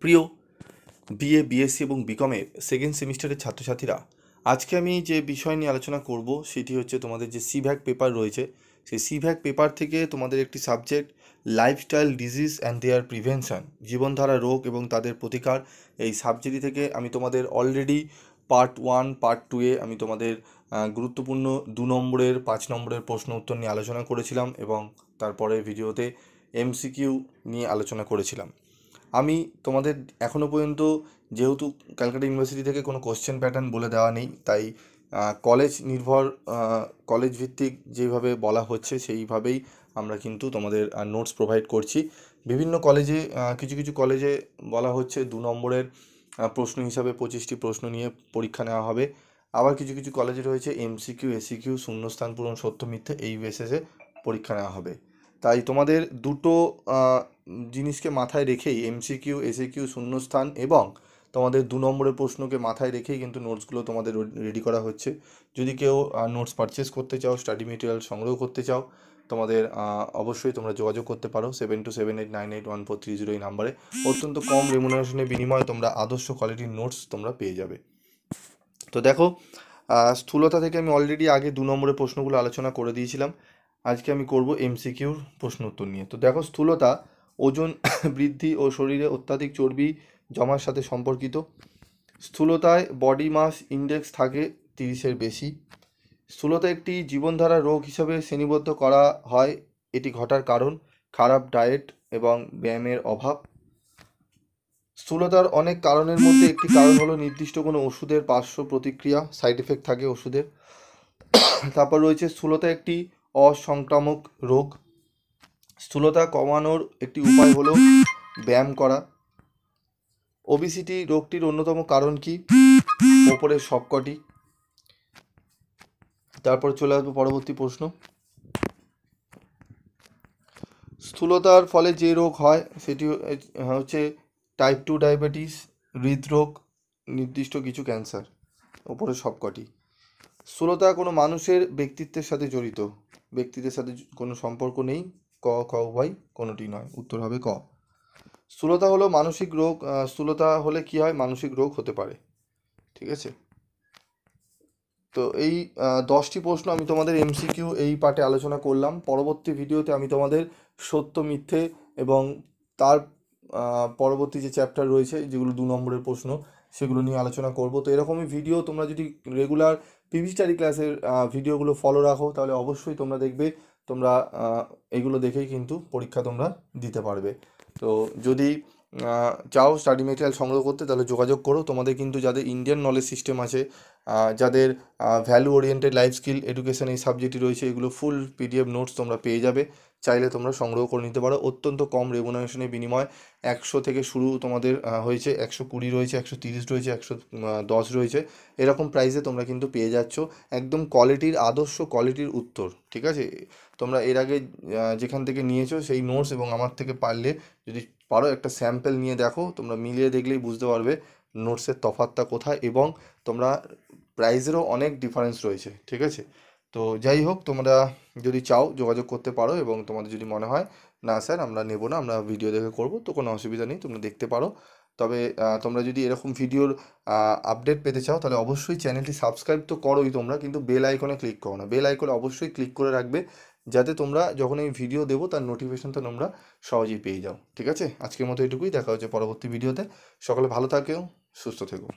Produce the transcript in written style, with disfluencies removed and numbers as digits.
প্রিয় BA BSc এবং বিকমের second সেমিস্টারের ছাত্রছাত্রীরা, আজকে আমি যে বিষয় নিয়ে আলোচনা করব সেটি হচ্ছে তোমাদের যে সিভ্যাক পেপার রয়েছে, সেই সিভ্যাক পেপার থেকে তোমাদের একটি subject lifestyle disease and their prevention, জীবনধারা রোগ এবং তাদের প্রতিকার। এই সাবজেক্ট থেকে আমি তোমাদের অলরেডি পার্ট 1 পার্ট 2-এ আমি তোমাদের গুরুত্বপূর্ণ 2 নম্বরের 5 নম্বরের প্রশ্ন উত্তর নিয়ে আলোচনা করেছিলাম এবং তারপরে ভিডিওতে এমসিকিউ নিয়ে আলোচনা করেছিলাম। আমি তোমাদের এখনও পর্যন্ত, যেহেতু ক্যালকাটা ইউনিভার্সিটি থেকে কোনো কোশ্চেন প্যাটার্ন বলে দেওয়া নেই, তাই কলেজ নির্ভর, কলেজ ভিত্তিক যেভাবে বলা হচ্ছে সেইভাবেই আমরা কিন্তু তোমাদের নোটস প্রোভাইড করছি। বিভিন্ন কলেজে, কিছু কিছু কলেজে বলা হচ্ছে 2 নম্বরের প্রশ্ন হিসাবে 25টি প্রশ্ন নিয়ে পরীক্ষা নেওয়া হবে। আবার কিছু কিছু কলেজে রয়েছে এমসিকিউ, এসিকিউ, শূন্যস্থান পূরণ, সত্য মিথ্যে, এই বেসিসে পরীক্ষা নেওয়া হবে। তাই তোমাদের দুটো জিনিসকে মাথায় রেখেই, এমসিকিউ, এসিকিউ, শূন্যস্থান এবং তোমাদের 2 নম্বরের প্রশ্নকে মাথায় রেখেই কিন্তু নোটসগুলো তোমাদের রেডি করা হচ্ছে। যদি কেউ নোটস পারচেস করতে চাও, স্টাডি মেটেরিয়াল সংগ্রহ করতে চাও, তোমাদের অবশ্যই তোমরা যোগাযোগ করতে পারো 7278981430 এই নাম্বারে। অত্যন্ত কম রেমুনারেশনের বিনিময়ে তোমরা আদর্শ কোয়ালিটির নোটস তোমরা পেয়ে যাবে। তো দেখো, স্থূলতা থেকে আমি অলরেডি আগে 2 নম্বরের প্রশ্নগুলো আলোচনা করে দিয়েছিলাম। আজকে আমি করব এমসিকিউর প্রশ্ন উত্তর নিয়ে। তো দেখো, স্থূলতা ওজন বৃদ্ধি ও শরীরে অত্যাধিক চর্বি জমার সাথে সম্পর্কিত। স্থূলতায় বডি মাস ইন্ডেক্স থাকে 30-এর বেশি। স্থূলতা একটি জীবনধারা রোগ হিসাবে শ্রেণীবদ্ধ করা হয়। এটি ঘটার কারণ খারাপ ডায়েট এবং ব্যায়ামের অভাব। স্থূলতার অনেক কারণের মধ্যে একটি কারণ হলো নির্দিষ্ট কোনো ওষুধের পার্শ্ব প্রতিক্রিয়া, সাইড এফেক্ট থাকে ওষুধের। তারপর রয়েছে স্থূলতা একটি অসংক্রামক রোগ। স্থূলতা কমানোর একটি উপায় হলো ব্যায়াম করা। ওবিসিটি রোগটির অন্যতম কারণ কি? ওপরের সবকটি। তারপর চলে আসবো পরবর্তী প্রশ্ন। স্থূলতার ফলে যে রোগ হয় সেটি হচ্ছে টাইপ 2 ডায়াবেটিস, হৃদরোগ, নির্দিষ্ট কিছু ক্যান্সার। ওপরের সবকটি। স্থূলতা কোনো মানুষের ব্যক্তিত্বের সাথে জড়িত, ব্যক্তিত্বের সাথে কোনো সম্পর্ক নেই। ক, খ উভয়, কোনোটি নয়, উত্তর হবে ক। স্থূলতা হলো মানসিক রোগ। স্থূলতা হলে কি হয়? মানসিক রোগ হতে পারে। ঠিক আছে। তো এই 10টি প্রশ্ন আমি তোমাদের এমসিকিউ এই পার্টে আলোচনা করলাম। পরবর্তী ভিডিওতে আমি তোমাদের সত্য মিথ্যে এবং তার পরবর্তী যে চ্যাপ্টার রয়েছে, যেগুলো 2 নম্বরের প্রশ্ন, সেগুলো নিয়ে আলোচনা করব। তো এরকমই ভিডিও তোমরা যদি রেগুলার পিভি স্টাডি ক্লাসের ভিডিওগুলো ফলো রাখো, তাহলে অবশ্যই তোমরা দেখবে তোমরা এগুলো দেখেই কিন্তু পরীক্ষা তোমরা দিতে পারবে। তো যদি চাও স্টাডি মেটেরিয়াল সংগ্রহ করতে, তাহলে যোগাযোগ করো। তোমাদের কিন্তু যাদের ইন্ডিয়ান নলেজ সিস্টেম আছে, যাদের value oriented life skill education এই সাবজেক্টই রয়েছে, এগুলো ফুল পিডিএফ নোটস তোমরা পেয়ে যাবে। চাইলে তোমরা সংগ্রহ করে নিতে পারো। অত্যন্ত কম রেমুনারেশনের বিনিময় 100 থেকে শুরু তোমাদের হয়েছে, 120 রয়েছে, 130 রয়েছে, 110 রয়েছে। এরকম প্রাইসে তোমরা কিন্তু পেয়ে যাচ্ছ একদম কোয়ালিটির, আদর্শ কোয়ালিটির উত্তর। ঠিক আছে। তোমরা এর আগে যেখান থেকে নিয়েছো সেই নোটস এবং আমার থেকে পারলে যদি পারো একটা স্যাম্পল নিয়ে দেখো, তোমরা মিলিয়ে দেখলেই বুঝতে পারবে নোটসের তফাৎটা কোথায়, এবং তোমরা প্রাইসেরও অনেক ডিফারেন্স রয়েছে। ঠিক আছে। তো যাই হোক, তোমরা যদি চাও যোগাযোগ করতে পারো, এবং তোমাদের যদি মনে হয় না স্যার আমরা নেব না, আমরা ভিডিও দেখে করব, তো কোনো অসুবিধা নেই, তোমরা দেখতে পারো। তবে তোমরা যদি এরকম ভিডিওর আপডেট পেতে চাও, তাহলে অবশ্যই চ্যানেলটি সাবস্ক্রাইব তো করোই তোমরা, কিন্তু বেল আইকনে ক্লিক করো না। বেল আইকনে অবশ্যই ক্লিক করে রাখবে, যাতে তোমরা যখন এই ভিডিও দেবো তার নোটিফিকেশনটা তোমরা সহজেই পেয়ে যাও। ঠিক আছে। আজকের মতো এটুকুই। দেখা হচ্ছে পরবর্তী ভিডিওতে। সকলে ভালো থাকেও, সুস্থ থেকো।